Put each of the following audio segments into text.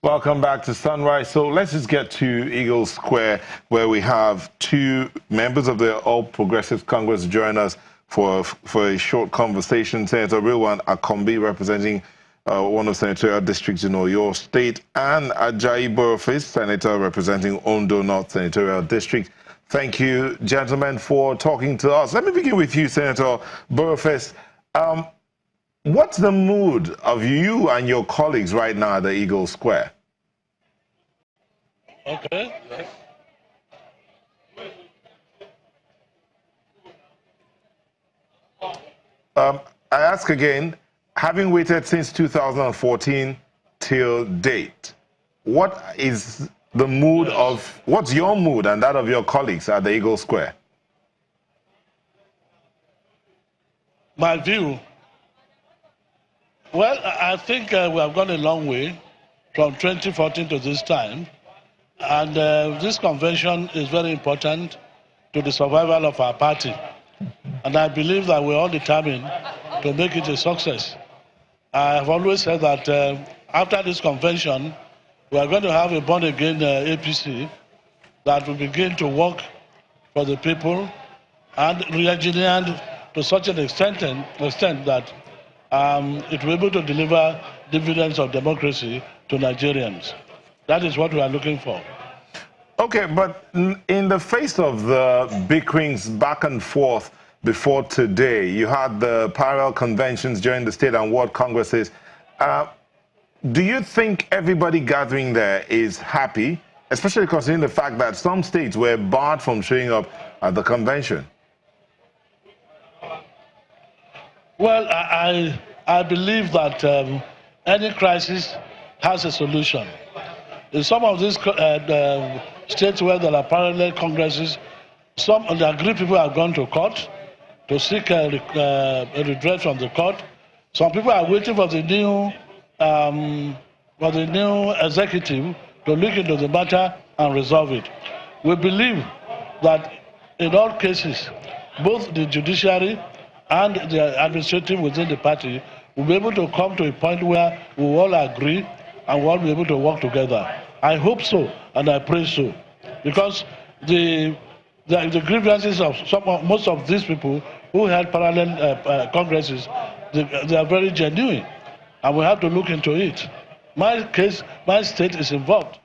Welcome back to Sunrise. So let's just get to Eagle Square, where we have two members of the All Progressives Congress join us for a short conversation. Senator Rilwan Akanbi, representing one of senatorial districts in Oyo State, and Ajayi Borrofice, senator representing Ondo North Senatorial District. Thank you, gentlemen, for talking to us. Let me begin with you, Senator Borrofice. What's the mood of you and your colleagues right now at the Eagle Square? Okay. Yes. I ask again, having waited since 2014 till date, what is the mood of, what's your mood and that of your colleagues at the Eagle Square? My view, well, I think we have gone a long way from 2014 to this time. And this convention is very important to the survival of our party. And I believe that we're all determined to make it a success. I have always said that after this convention, we are going to have a born-again APC that will begin to work for the people and re-engineered to such an extent that it will be able to deliver dividends of democracy to Nigerians. That is what we are looking for. Okay, but in the face of the bickerings back and forth before today, you had the parallel conventions during the state and ward congresses. Do you think everybody gathering there is happy, especially considering the fact that some states were barred from showing up at the convention? Well, I believe that any crisis has a solution. In some of these states where there are parallel congresses, some of the aggrieved people have gone to court to seek a redress from the court. Some people are waiting for the new executive to look into the matter and resolve it. We believe that in all cases, both the judiciary and the administrative within the party will be able to come to a point where we all agree and we'll be able to work together. I hope so, and I pray so, because the grievances of most of these people who held parallel congresses, they are very genuine, and we have to look into it. My state is involved.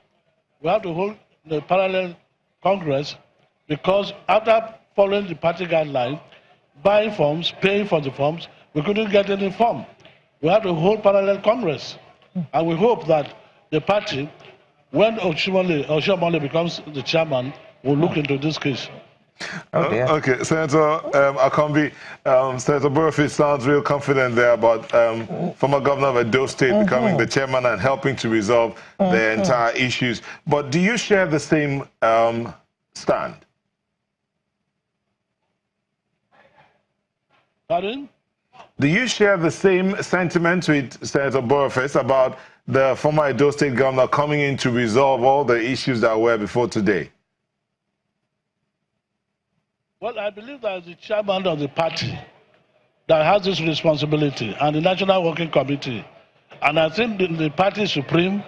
We have to hold the parallel congress because after following the party guideline, buying forms, paying for the forms, we couldn't get any form. We have to hold parallel congress, and we hope that the party, when Oshiomhole becomes the chairman, will look into this case. Okay, Senator Akanbi, Senator Borrofice sounds real confident there about former governor of Edo State becoming the chairman and helping to resolve the entire issues. But do you share the same stand? Pardon? Do you share the same sentiment with Senator Borrofice about the former Edo State governor coming in to resolve all the issues that were before today? Well, I believe that the chairman of the party that has this responsibility and the National Working Committee, and I think the party is supreme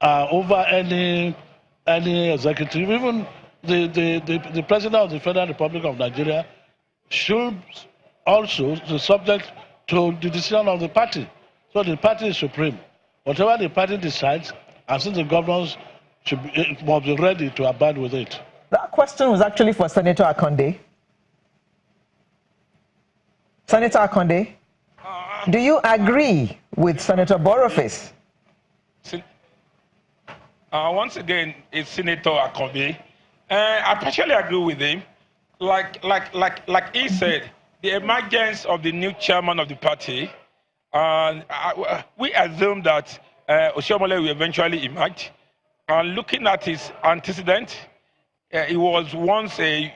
over any executive, even the President of the Federal Republic of Nigeria should also be subject to the decision of the party. So the party is supreme. Whatever the party decides, I think the governors must be ready to abide with it. That question was actually for Senator Akanbi. Senator Akanbi, do you agree with Senator Borrofice? Once again, it's Senator Akanbi. I partially agree with him. Like he said, the emergence of the new chairman of the party, we assume that Oshiomhole will eventually emerge. Looking at his antecedent, he was once a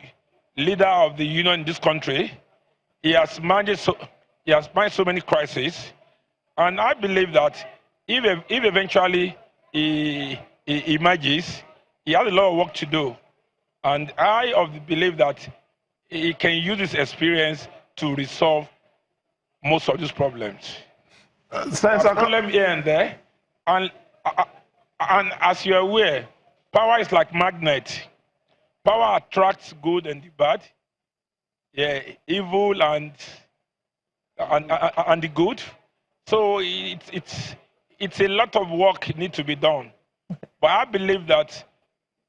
leader of the union in this country. He has managed so many crises, and I believe that if eventually he emerges, he has a lot of work to do. And I believe that he can use his experience to resolve most of these problems. Senator, problem here and there, and And as you're aware, power is like magnet. Power attracts good and the bad, yeah, evil and the good. So it's a lot of work need to be done. But I believe that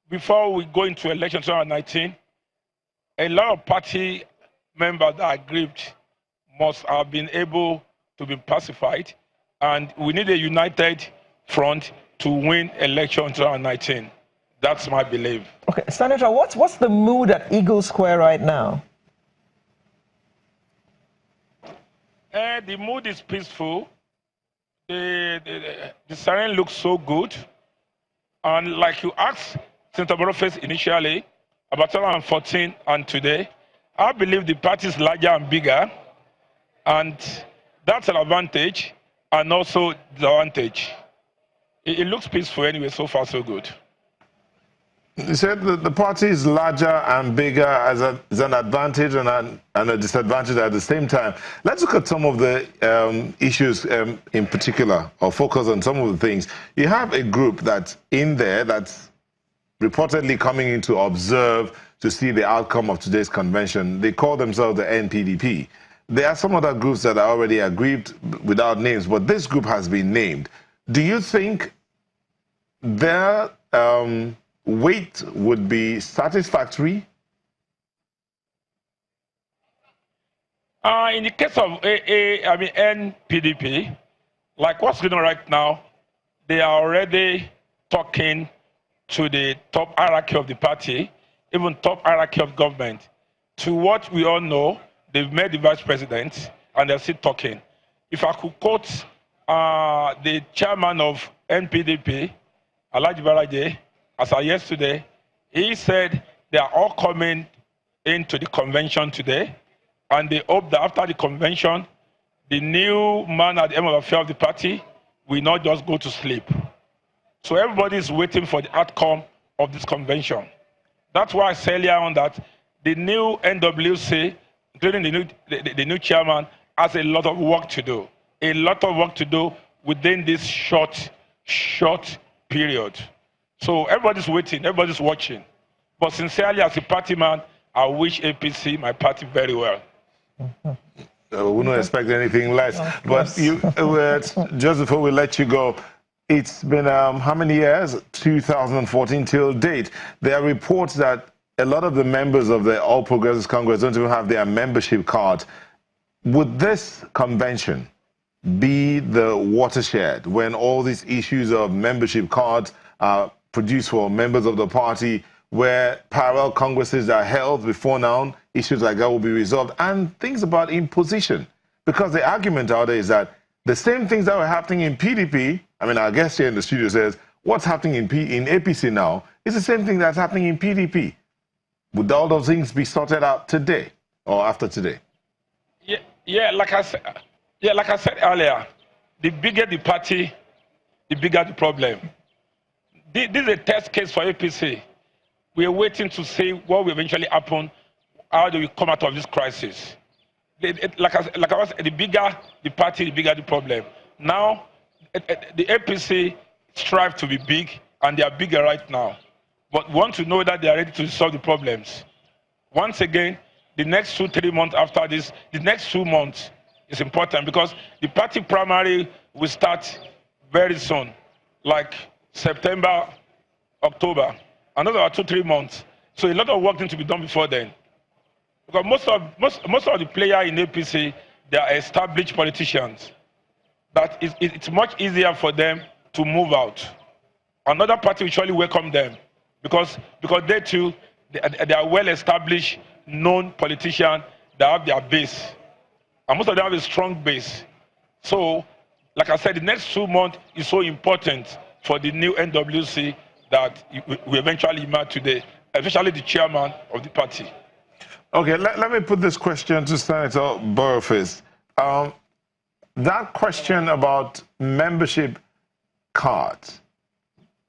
before we go into election 2019, a lot of party members that are aggrieved must have been able to be pacified, and we need a united front to win election 2019. That's my belief. Okay, Senator, what's the mood at Eagle Square right now? The mood is peaceful. The siren looks so good. And like you asked Senator Borrofice initially, about 2014 and today, I believe the party is larger and bigger. And that's an advantage and also disadvantage. It looks peaceful anyway, so far so good. You said that the party is larger and bigger as an advantage and a disadvantage at the same time. Let's look at some of the issues in particular, or focus on some of the things. You have a group that's in there that's reportedly coming in to observe, to see the outcome of today's convention. They call themselves the NPDP. There are some other groups that are already aggrieved without names, but this group has been named. Do you think their weight would be satisfactory? In the case of NPDP, like what's going on right now, they are already talking to the top hierarchy of the party, even top hierarchy of government. To what we all know, they've met the vice president and they're still talking. If I could quote the chairman of NPDP, Alhaji Baraje, as of yesterday, he said they are all coming into the convention today, and they hope that after the convention, the new man at the end of the affair of the party will not just go to sleep. So everybody is waiting for the outcome of this convention. That's why I said earlier on that the new NWC, including the new chairman, has a lot of work to do. A lot of work to do within this short period. So everybody's waiting, everybody's watching. But sincerely, as a party man, I wish APC, my party, very well. We don't expect anything less. But you, just before we let you go, it's been how many years? 2014 till date. There are reports that a lot of the members of the All Progressives Congress don't even have their membership card. Would this convention be the watershed when all these issues of membership cards are produced for members of the party, where parallel congresses are held before now, issues like that will be resolved, and things about imposition? Because the argument out there is that the same things that were happening in PDP, I mean, our guest here in the studio says, what's happening in APC now is the same thing that's happening in PDP. Would all those things be sorted out today or after today? Yeah, like I said earlier, the bigger the party, the bigger the problem. This is a test case for APC. We are waiting to see what will eventually happen. How do we come out of this crisis? Like I was, the bigger the party, the bigger the problem. Now, the APC strive to be big, and they are bigger right now. But we want to know that they are ready to solve the problems. Once again, the next 2-3 months after this, the next 2 months is important because the party primary will start very soon, like September, October. Another 2-3 months. So a lot of work needs to be done before then. Because most of the players in APC, they are established politicians. That it's much easier for them to move out. Another party will surely welcome them because they too, they are well-established, known politicians that have their base. And most of them have a strong base. So, like I said, the next 2 months is so important for the new NWC that we eventually met today, especially the chairman of the party. Okay, let me put this question to Senator Borrofice. That question about membership cards,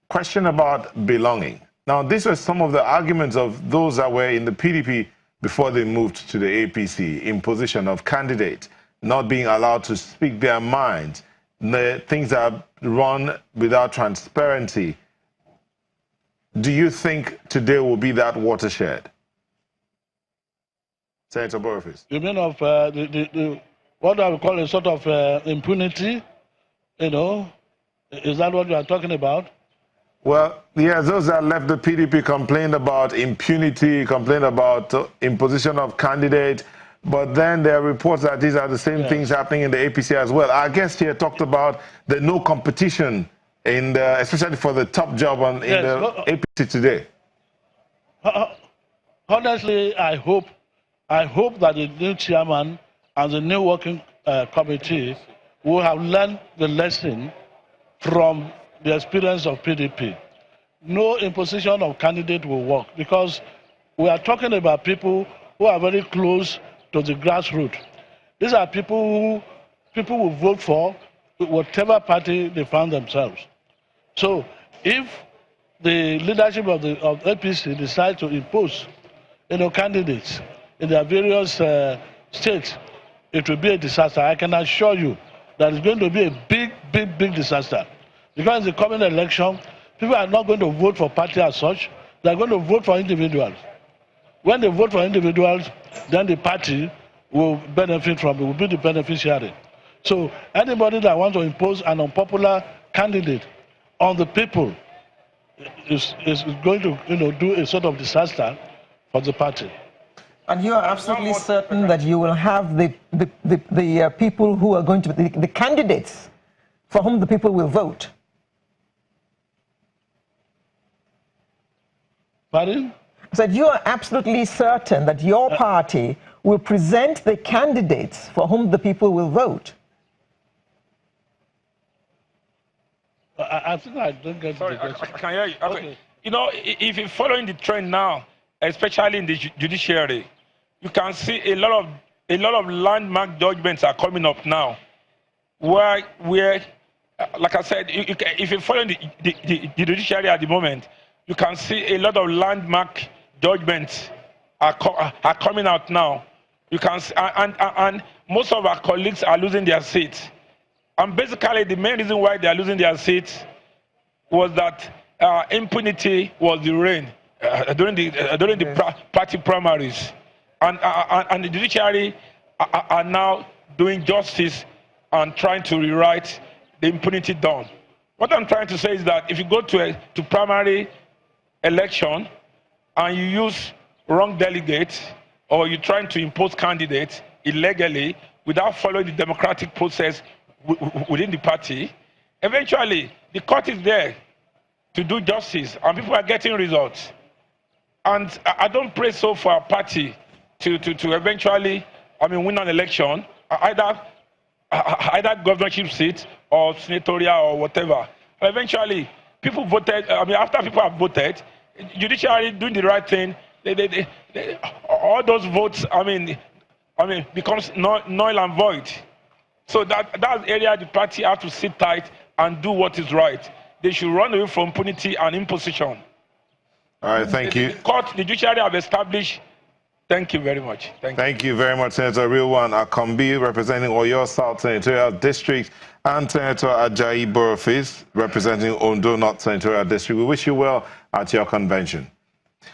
question about belonging. Now, these were some of the arguments of those that were in the PDP before they moved to the APC, imposition of candidates, not being allowed to speak their minds, the things that are run without transparency. do you think today will be that watershed? Senator Borrofice. You mean of what I would call a sort of impunity? You know, is that what you are talking about? Well, yeah, those that left the PDP complained about impunity, complained about imposition of candidate, but then there are reports that these are the same things happening in the APC as well. Our guest here talked about the no competition, especially for the top job in the APC today. Honestly, I hope that the new chairman and the new working committee will have learned the lesson from the experience of PDP. No imposition of candidate will work because we are talking about people who are very close to the grassroots. These are people will vote for whatever party they find themselves. So if the leadership of APC decides to impose, candidates in their various states, it will be a disaster. I can assure you that it's going to be a big disaster. Because in the coming election, people are not going to vote for party as such. They are going to vote for individuals. When they vote for individuals, then the party will benefit from it, will be the beneficiary. So anybody that wants to impose an unpopular candidate on the people is going to do a sort of disaster for the party. And you are absolutely certain that you will have the people who are going to be the candidates for whom the people will vote. Pardon? I said you are absolutely certain that your party will present the candidates for whom the people will vote. I think I don't get Sorry, the question. I can hear you. Okay. You know, if you're following the trend now, especially in the judiciary, you can see a lot of landmark judgments are coming up now, where like I said, if you're following the judiciary at the moment, you can see a lot of landmark judgments are coming out now. You can see, and most of our colleagues are losing their seats. And basically, the main reason why they are losing their seats was that impunity was the reign during the party primaries, and the judiciary are now doing justice and trying to rewrite the impunity done. What I'm trying to say is that if you go to primary election and you use wrong delegates, or you're trying to impose candidates illegally without following the democratic process within the party, eventually the court is there to do justice and people are getting results. And I don't pray so for a party to eventually, win an election, either governorship seat or senatorial or whatever. And eventually, people voted, after people have voted, judiciary doing the right thing, all those votes, becomes null and void. So that's the area the party have to sit tight and do what is right. They should run away from impunity and imposition. All right, thank you. The court, the judiciary have established. Thank you very much. Thank you very much, Senator Akanbi, representing Oyo South Senatorial District, and Senator Ajayi Borrofice, representing Ondo North Senatorial District. We wish you well at your convention.